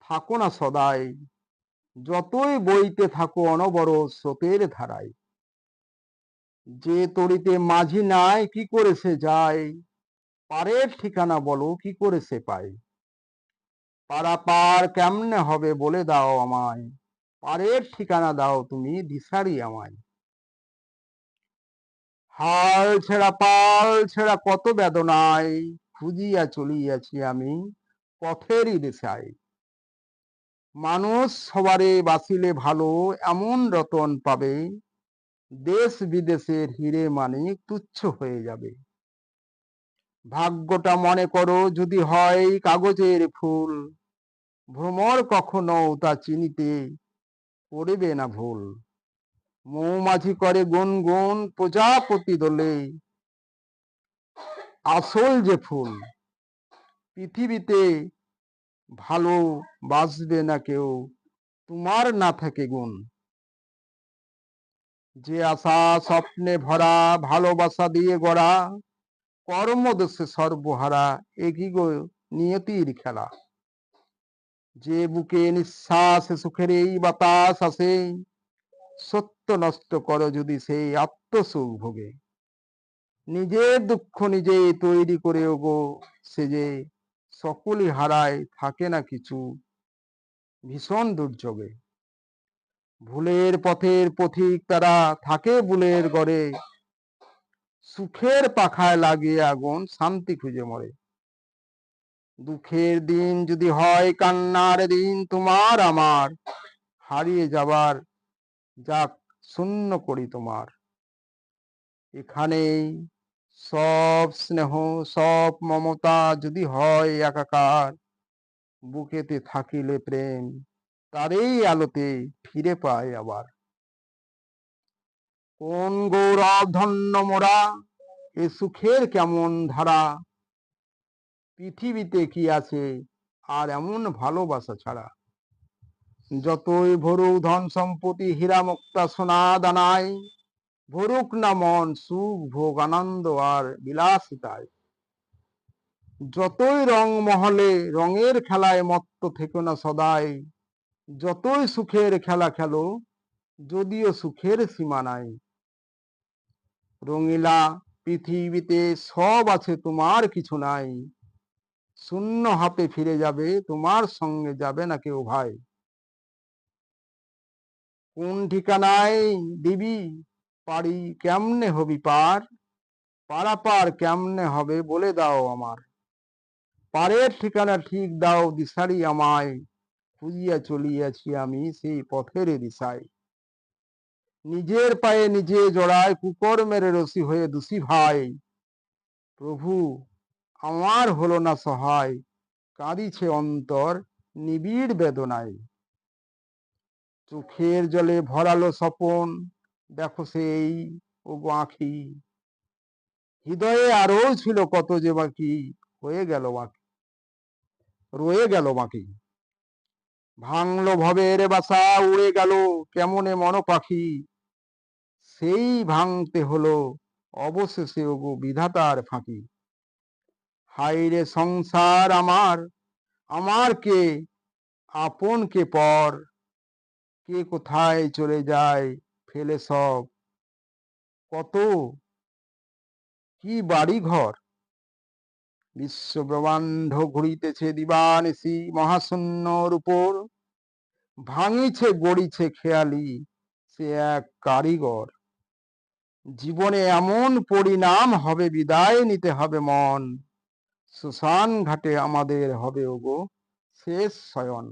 থাকো না সদাই, যতই বইতে থাকো অনবরত স্রোতের ধারায়। যে তরিতে মাঝি নাই কি করে সে যায়, পারের ঠিকানা বলো কি করে সে পায়। পারাপার কেমনে হবে বলে দাও আমায়, পারের ঠিকানা দাও তুমি দিশারি আমায়। হাল ছেঁড়া পাল ছেঁড়া কত বেদনায়, খুঁজিয়া চলিয়াছি আমি পথেরই দিশায়। মানুষ সবারে বাঁচিলে ভালো, এমন রতন পাবে, দেশ বিদেশের হিরে মানিক তুচ্ছ হয়ে যাবে। ভাগ্যটা মনে করো যদি হয় কাগজের ফুল, ভ্রমর কখনো তা চিনিতে করিবে না ভুল। মৌমাছি করে গুনগুন প্রজাপতি দোলে, আসল যে ফুল পৃথিবীতে ভালো বাসবে না কেউ, তোমার না থাকে গুণ। যে আশা স্বপ্নে ভরা, ভালোবাসা দিয়ে গড়া, কর্মদোষে সর্বহারা, একই গো নিয়তির খেলা। যে বুকে নিঃশ্বাস সুখের এই বাতাস আসে, সত্য নষ্ট করো যদি সেই আত্মসুখ ভোগে। নিজের দুঃখ নিজে তৈরি করে ওগো, সে যে সকলই হারায় থাকে না কিছু ভীষণ দুর্যোগে। ভুলের পথের পথিক তারা থাকে ভুলের গড়ে, সুখের পাখায় লাগিয়ে আগুন শান্তি খুঁজে মরে। দুঃখের দিন যদি হয় কান্নার দিন তোমার আমার, হারিয়ে যাবার যাক শূন্য করি তোমার। এখানেই সব স্নেহ সব মমতা যদি হয় একাকার, বুকেতে থাকিলে প্রেম তারই আলোতে ফিরে পায় আবার। কোন গৌরব ধন্য মোরা, এ সুখের কেমন ধারা, পৃথিবীতে কি আছে আর এমন ভালোবাসা ছাড়া। যতই ভরুক ধন সম্পত্তি হীরা মুক্তা সোনা দানায়, ভরুক না মন সুখ ভোগ আনন্দ আর বিলাসিতায়। যতই রং মহলে রঙের খেলায় মত্ত থেকো না সদাই, যতই সুখের খেলা খেলো যদিও সুখের সীমা নাই। রঙিলা পৃথিবীতে সব আছে তোমার কিছু নাই, শূন্য হাতে ফিরে যাবে তোমার সঙ্গে যাবে না কেউ ভাই। কোন ঠিকানায় দিবি পারি কেমনে হবি পার, পারাপার কেমনে হবে বলে দাও আমার। পারের ঠিকানা ঠিক দাও দিশারি আমায়, খুঁজিয়া চলিয়াছি আমি সেই পথের দিশায়। নিজের পায়ে নিজে জড়ায় কুকর্মের রশি হয়ে দোষী ভাই। প্রভু আমার হলো না সহায়, কাঁদিছে অন্তর নিবিড় বেদনায়। চোখের জলে ভরালো স্বপন, দেখো সেই ওগো আঁখি, হৃদয়ে আরো ছিল কত যে বাকি, হয়ে গেল বাকি রয়ে গেল বাকি। ভাঙলো ভবের বাসা উড়ে গেল কেমনে মন পাখি, সেই ভাঙতে হলো অবশেষে ওগো বিধাতার ফাঁকি। হাইরে সংসার আমার, আমার কে আপন কে পর, কে কোথায় চলে যায় ফেলে সব, কত কি বাড়ি ঘর। বিশ্ব ব্রহ্মাণ্ড ঘুরিতেছে দিবানিশি মহাশূন্যর উপর, ভাঙিছে গড়িছে খেয়ালি সে এক কারিগর। জীবনে এমন পরিণাম হবে বিদায় নিতে হবে মন, শ্মশান ঘাটে আমাদের হবে ওগো শেষ শয়ন।